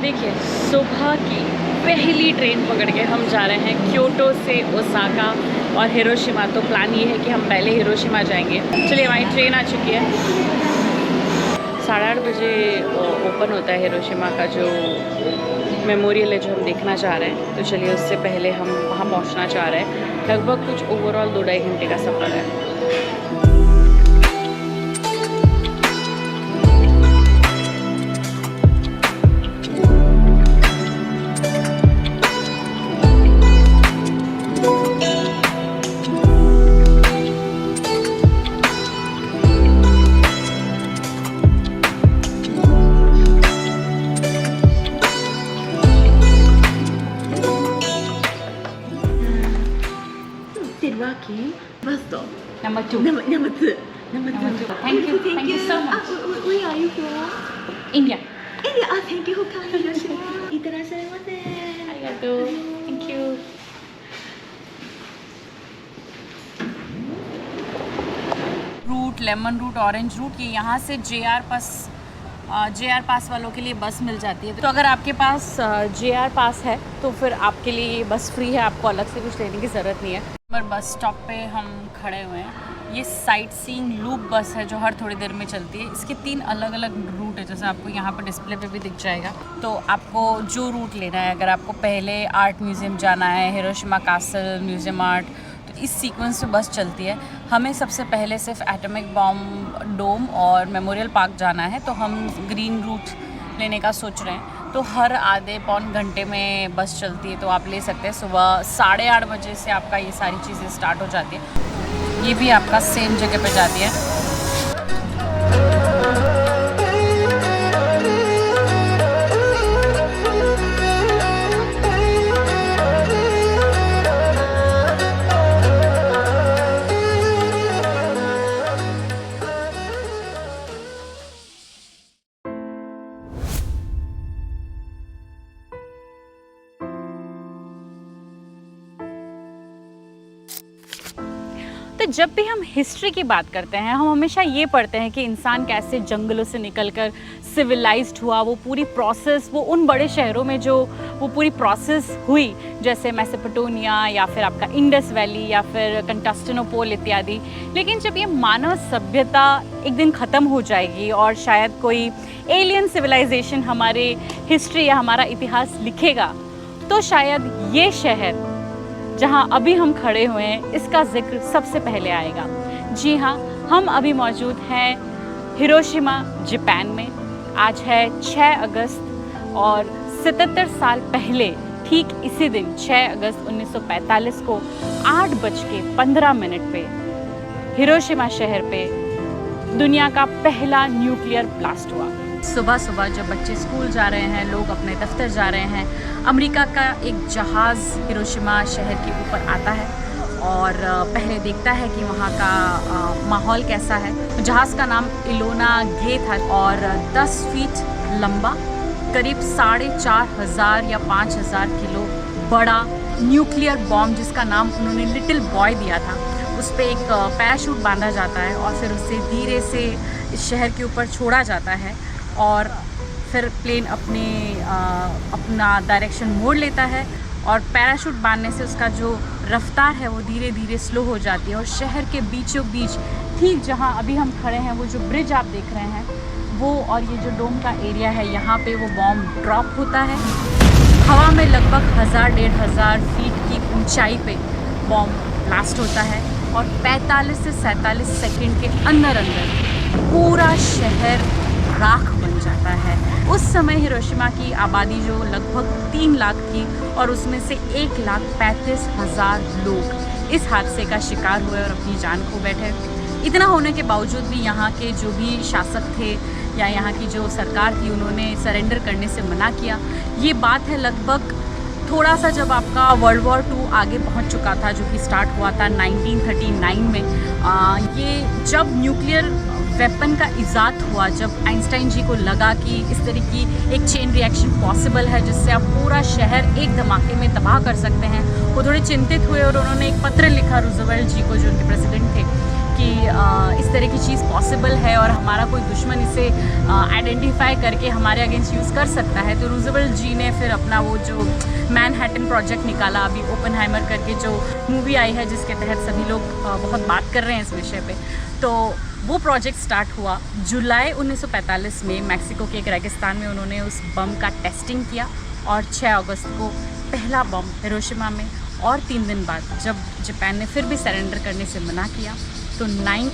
देखिए सुबह की पहली ट्रेन पकड़ के हम जा रहे हैं क्योटो से ओसाका और हिरोशिमा। तो प्लान ये है कि हम पहले हिरोशिमा जाएंगे। चलिए हमारी ट्रेन आ चुकी है। 8:30 बजे ओपन होता है हिरोशिमा का जो मेमोरियल है जो हम देखना चाह रहे हैं। तो चलिए उससे पहले हम वहाँ पहुँचना चाह रहे हैं। लगभग कुछ ओवरऑल 2-2.5 घंटे का सफ़र है। Number 2. Number 2. Thank you so much. Where are you from? India. India. Thank you for coming. Itadakimasu. Arigato. Thank you. Root, lemon root, orange root, ये यहाँ से JR पास वालों के लिए बस मिल जाती है। तो अगर आपके पास JR पास है तो फिर आपके लिए ये बस फ्री है, आपको अलग से कुछ लेने की ज़रूरत नहीं है। पर बस स्टॉप पे हम खड़े हुए हैं। ये साइट सीइंग लूप बस है जो हर थोड़ी देर में चलती है। इसके 3 अलग अलग रूट है, जैसे आपको यहाँ पर डिस्प्ले पे भी दिख जाएगा। तो आपको जो रूट लेना है, अगर आपको पहले आर्ट म्यूज़ियम जाना है, हिरोशिमा कैसल, म्यूज़ियम आर्ट, तो इस सीक्वेंस में बस चलती है। हमें सबसे पहले सिर्फ एटॉमिक बॉम्ब डोम और मेमोरियल पार्क जाना है, तो हम ग्रीन रूट लेने का सोच रहे हैं। तो हर आधे पौन घंटे में बस चलती है, तो आप ले सकते हैं। सुबह 8:30 बजे से आपका ये सारी चीज़ें स्टार्ट हो जाती है। ये भी आपका सेम जगह पे जाती है। तो जब भी हम हिस्ट्री की बात करते हैं, हम हमेशा ये पढ़ते हैं कि इंसान कैसे जंगलों से निकलकर सिविलाइज्ड हुआ। वो पूरी प्रोसेस, वो उन बड़े शहरों में जो वो पूरी प्रोसेस हुई, जैसे मेसोपोटामिया या फिर आपका इंडस वैली या फिर कंस्टेंटिनोपल इत्यादि। लेकिन जब ये मानव सभ्यता एक दिन ख़त्म हो जाएगी और शायद कोई एलियन सिविलाइजेशन हमारे हिस्ट्री या हमारा इतिहास लिखेगा, तो शायद ये शहर जहाँ अभी हम खड़े हुए हैं इसका जिक्र सबसे पहले आएगा। जी हाँ, हम अभी मौजूद हैं हिरोशिमा, जापान में। आज है 6 अगस्त और 77 साल पहले ठीक इसी दिन 6 अगस्त 1945 को 8:15 पे हिरोशिमा शहर पे दुनिया का पहला न्यूक्लियर ब्लास्ट हुआ। सुबह सुबह जब बच्चे स्कूल जा रहे हैं, लोग अपने दफ्तर जा रहे हैं, अमेरिका का एक जहाज़ हिरोशिमा शहर के ऊपर आता है और पहले देखता है कि वहाँ का माहौल कैसा है। जहाज़ का नाम इलोना गे था और 10 फीट लंबा, करीब 4,500 या 5,000 किलो बड़ा न्यूक्लियर बॉम्ब, जिसका नाम उन्होंने लिटिल बॉय दिया था, उस पर एक पैराशूट बांधा जाता है और फिर उसे धीरे से इस शहर के ऊपर छोड़ा जाता है और फिर प्लेन अपना डायरेक्शन मोड़ लेता है और पैराशूट बांधने से उसका जो रफ्तार है वो धीरे धीरे स्लो हो जाती है और शहर के बीचों बीच, ठीक जहाँ अभी हम खड़े हैं, वो जो ब्रिज आप देख रहे हैं वो और ये जो डोम का एरिया है, यहाँ पे वो बॉम्ब ड्रॉप होता है। हवा में लगभग 1000-1500 फीट की ऊंचाई पे बॉम्ब ब्लास्ट होता है और 45 से 47 सेकंड के अंदर पूरा शहर राख बन जाता है। उस समय हिरोशिमा की आबादी जो लगभग 3 लाख थी और उसमें से 1,35,000 लोग इस हादसे का शिकार हुए और अपनी जान खो बैठे। इतना होने के बावजूद भी यहाँ के जो भी शासक थे या यहाँ की जो सरकार थी, उन्होंने सरेंडर करने से मना किया। ये बात है लगभग थोड़ा सा जब आपका वर्ल्ड वॉर 2 आगे पहुँच चुका था, जो कि स्टार्ट हुआ था 1939 में। ये जब न्यूक्लियर वेपन का इजाद हुआ, जब आइंस्टाइन जी को लगा कि इस तरह की एक चेन रिएक्शन पॉसिबल है जिससे आप पूरा शहर एक धमाके में तबाह कर सकते हैं, वो थोड़े चिंतित हुए और उन्होंने एक पत्र लिखा रूजवेल्ट जी को, जो उनके प्रेसिडेंट थे, कि इस तरह की चीज़ पॉसिबल है और हमारा कोई दुश्मन इसे आइडेंटिफाई करके हमारे अगेंस्ट यूज़ कर सकता है। तो रूजवेल्ट जी ने फिर अपना वो जो मैनहट्टन प्रोजेक्ट निकाला, अभी ओपनहाइमर करके जो मूवी आई है जिसके तहत सभी लोग बहुत बात कर रहे हैं इस विषय पे। तो वो प्रोजेक्ट स्टार्ट हुआ जुलाई 1945 में। मैक्सिको के एक रेगिस्तान में उन्होंने उस बम का टेस्टिंग किया और 6 अगस्त को पहला बम हिरोशिमा में, और 3 दिन बाद जब जापान ने फिर भी सरेंडर करने से मना किया तो 9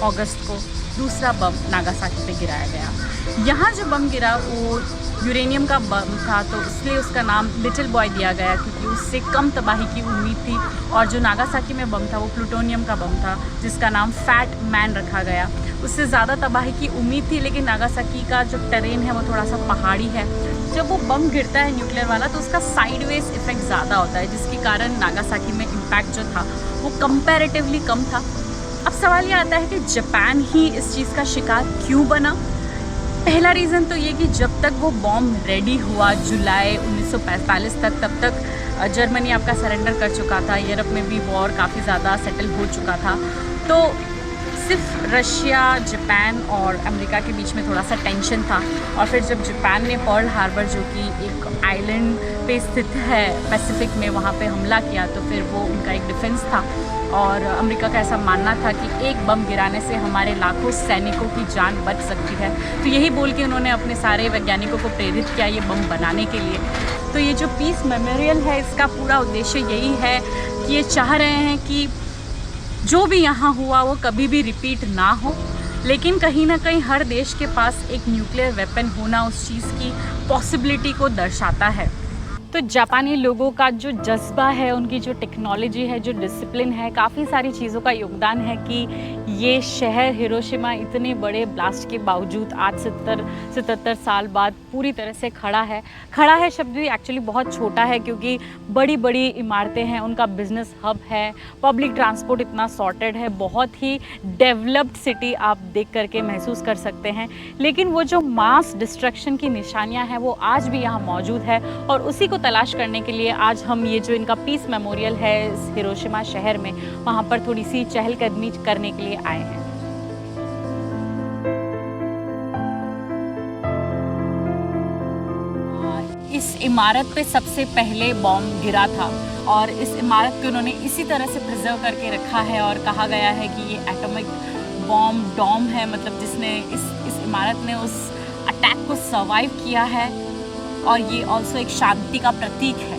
अगस्त को दूसरा बम नागासाकी पे गिराया गया। यहाँ जो बम गिरा वो यूरेनियम का बम था, तो इसलिए उसका नाम लिटिल बॉय दिया गया क्योंकि उससे कम तबाही की उम्मीद थी। और जो नागासाकी में बम था वो प्लूटोनियम का बम था जिसका नाम फैट मैन रखा गया। उससे ज़्यादा तबाही की उम्मीद थी, लेकिन नागासाकी का जो टेरेन है वो थोड़ा सा पहाड़ी है। जब वो बम गिरता है न्यूक्लियर वाला तो उसका साइडवेज इफेक्ट ज़्यादा होता है, जिसके कारण नागासाकी में इम्पैक्ट जो था वो कंपैरेटिवली कम था। अब सवाल ये आता है कि जापान ही इस चीज़ का शिकार क्यों बना। पहला रीज़न तो ये कि जब तक वो बॉम्ब रेडी हुआ जुलाई 1945 तक, तब तक जर्मनी आपका सरेंडर कर चुका था। यूरोप में भी वॉर काफ़ी ज़्यादा सेटल हो चुका था। तो सिर्फ रशिया, जापान और अमेरिका के बीच में थोड़ा सा टेंशन था। और फिर जब जापान ने पर्ल हार्बर, जो कि एक आइलैंड पे स्थित है पैसिफिक में, वहाँ पे हमला किया तो फिर वो उनका एक डिफेंस था। और अमेरिका का ऐसा मानना था कि एक बम गिराने से हमारे लाखों सैनिकों की जान बच सकती है। तो यही बोल के उन्होंने अपने सारे वैज्ञानिकों को प्रेरित किया ये बम बनाने के लिए। तो ये जो पीस मेमोरियल है इसका पूरा उद्देश्य यही है कि ये चाह रहे हैं कि जो भी यहाँ हुआ वो कभी भी रिपीट ना हो, लेकिन कहीं ना कहीं हर देश के पास एक न्यूक्लियर वेपन होना उस चीज़ की पॉसिबिलिटी को दर्शाता है। तो जापानी लोगों का जो जज्बा है, उनकी जो टेक्नोलॉजी है, जो डिसिप्लिन है, काफ़ी सारी चीज़ों का योगदान है कि ये शहर हिरोशिमा इतने बड़े ब्लास्ट के बावजूद आज 77 साल बाद पूरी तरह से खड़ा है। खड़ा है शब्द भी एक्चुअली बहुत छोटा है क्योंकि बड़ी बड़ी इमारतें हैं, उनका बिजनेस हब है, पब्लिक ट्रांसपोर्ट इतना सॉर्टेड है, बहुत ही डेवलप्ड सिटी आप देख करके महसूस कर सकते हैं। लेकिन वो जो मास डिस्ट्रक्शन की निशानियाँ हैं वो आज भी यहाँ मौजूद है, और उसी को तलाश करने के लिए आज हम ये जो इनका पीस मेमोरियल है इस हिरोशिमा शहर में, वहाँ पर थोड़ी सी चहलकदमी करने के लिए आए हैं। इस इमारत पे सबसे पहले बॉम्ब गिरा था और इस इमारत को उन्होंने इसी तरह से प्रिजर्व करके रखा है और कहा गया है कि ये एटॉमिक बॉम्ब डॉम है, मतलब जिसने इस इमारत ने उस अटैक को सर्वाइव किया है, और ये ऑल्सो एक शांति का प्रतीक है।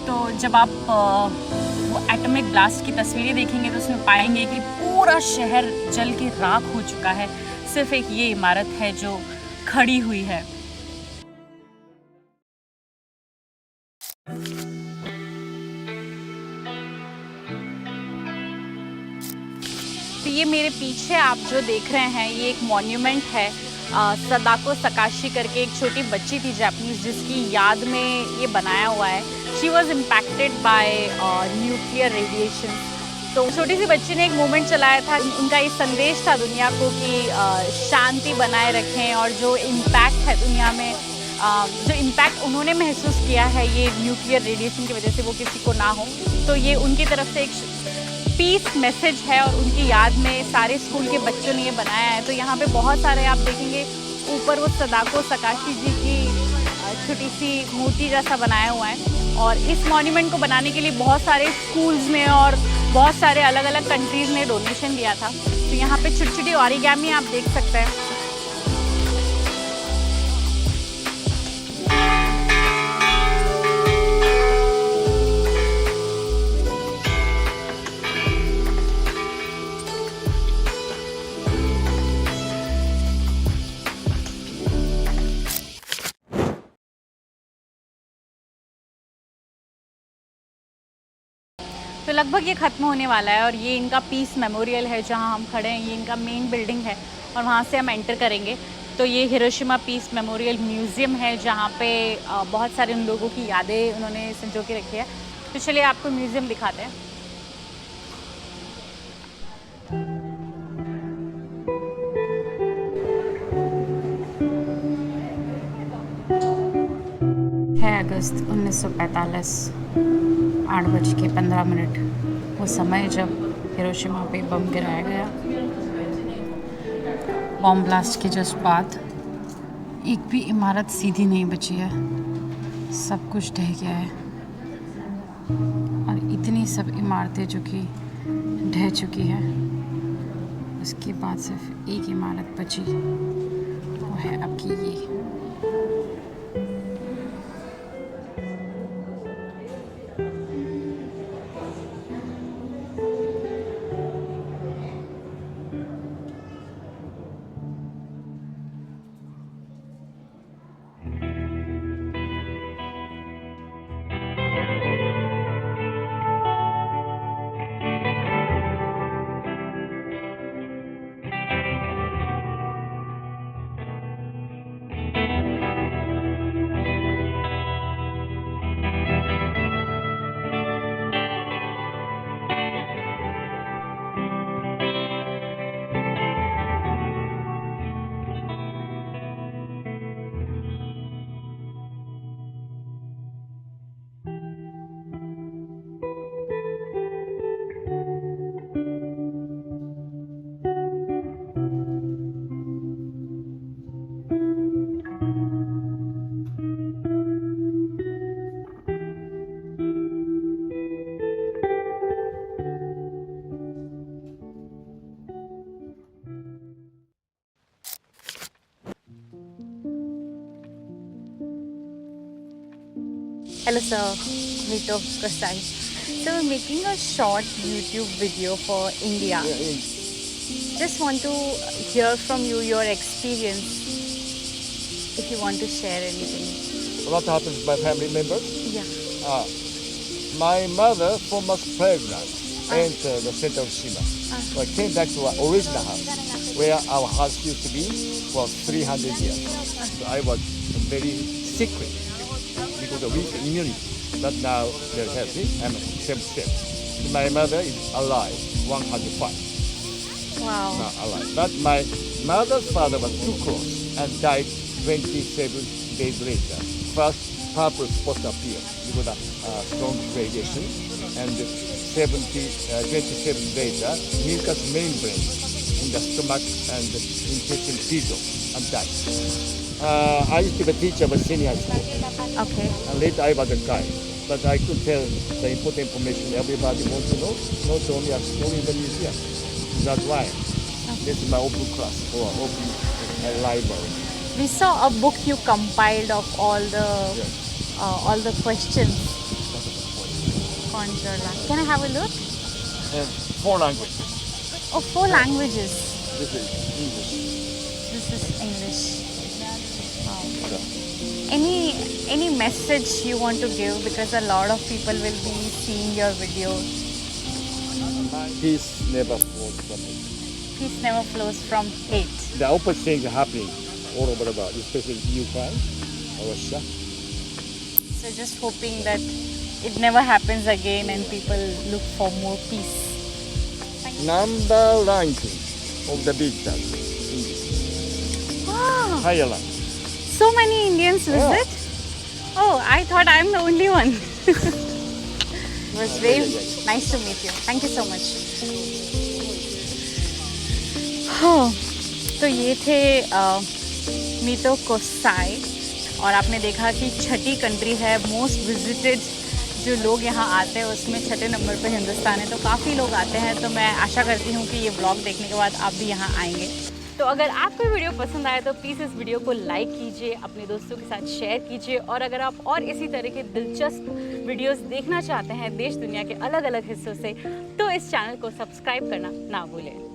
तो जब आप वो एटॉमिक ब्लास्ट की तस्वीरें देखेंगे तो उसमें पाएंगे कि पूरा शहर जल के राख हो चुका है, सिर्फ एक ये इमारत है जो खड़ी हुई है। तो ये मेरे पीछे आप जो देख रहे हैं ये एक मॉन्यूमेंट है, सदाको सकाशी करके एक छोटी बच्ची थी जापानीज जिसकी याद में ये बनाया हुआ है। She was impacted by nuclear radiation. तो छोटी सी बच्ची ने एक मूवमेंट चलाया था, उनका ये संदेश था दुनिया को कि शांति बनाए रखें, और जो इम्पैक्ट है दुनिया में, जो इम्पैक्ट उन्होंने महसूस किया है ये न्यूक्लियर रेडिएशन की वजह से, वो किसी को ना हो। तो ये उनकी तरफ से एक पीस मैसेज है और उनकी याद में सारे स्कूल के बच्चों ने ये बनाया है। तो यहाँ पे बहुत सारे आप देखेंगे ऊपर वो सदाको सकाशी जी की छोटी सी मूर्ति जैसा बनाया हुआ है, और इस मॉन्यूमेंट को बनाने के लिए बहुत सारे स्कूल्स ने और बहुत सारे अलग अलग कंट्रीज़ ने डोनेशन दिया था। तो यहाँ पे छोटी छोटी ओरिगामी आप देख सकते हैं। तो लगभग ये ख़त्म होने वाला है, और ये इनका पीस मेमोरियल है जहाँ हम खड़े हैं। ये इनका मेन बिल्डिंग है और वहाँ से हम एंटर करेंगे तो ये हिरोशिमा पीस मेमोरियल म्यूज़ियम है जहाँ पे बहुत सारे उन लोगों की यादें उन्होंने संजो के रखी है। तो चलिए आपको म्यूज़ियम दिखाते हैं। है अगस्त 1945, 8:15 वो समय जब हिरोशिमा पे बम गिराया गया। बॉम्ब ब्लास्ट के जस्ट बाद एक भी इमारत सीधी नहीं बची है, सब कुछ ढह गया है। और इतनी सब इमारतें जो कि ढह चुकी है, उसके बाद सिर्फ एक इमारत बची, वो है आपकी ये। Hello sir, Mito Kosai. So we're making a short YouTube video for India. Just want to hear from you your experience, if you want to share anything. What happened to my family members? Yeah. My mother, former pregnant, entered the center of Shima. So I came back to our original house, where our house used to be for 300 years. So I was very secret because of weak immunity. But now they're healthy. I'm 77. My mother is alive, 105. Wow. Not alive. But my mother's father was too close and died 27 days later. First, purple spots appear because of strong radiation, and 27 later, mucous membrane in the stomach and intestine fizzled and died. I used to be a teacher of a senior school, Okay. and later I was a guide. But I could tell the important information everybody wants to know, not only at school, in the museum. That's why this is my open class or open library. We saw a book you compiled of all the questions. Can I have a look? And 4 languages. Oh, 4 languages. This is English. This is English. Wow. Yeah. Any message you want to give, because a lot of people will be seeing your videos. Peace never flows from it. Peace never flows from hate. The opposite things are happening all over the world, especially Ukraine or Russia. So just hoping that it never happens again and people look for more peace. Number ranking of the visitors, English. Wow. Higher rank. So many Indians visit? Oh, I thought I'm the only one. It was very nice to meet you. Thank you so much. तो ये थे मीतो कोसाई, और आपने देखा कि छठी country है most visited, जो लोग यहाँ आते हैं उसमें छठे नंबर पे हिंदुस्तान है। तो काफ़ी लोग आते हैं, तो मैं आशा करती हूँ कि ये व्लॉग देखने के बाद आप भी यहाँ आएंगे। तो अगर आपको वीडियो पसंद आए तो प्लीज़ इस वीडियो को लाइक कीजिए, अपने दोस्तों के साथ शेयर कीजिए, और अगर आप और इसी तरह के दिलचस्प वीडियोस देखना चाहते हैं देश दुनिया के अलग अलग हिस्सों से, तो इस चैनल को सब्सक्राइब करना ना भूलें।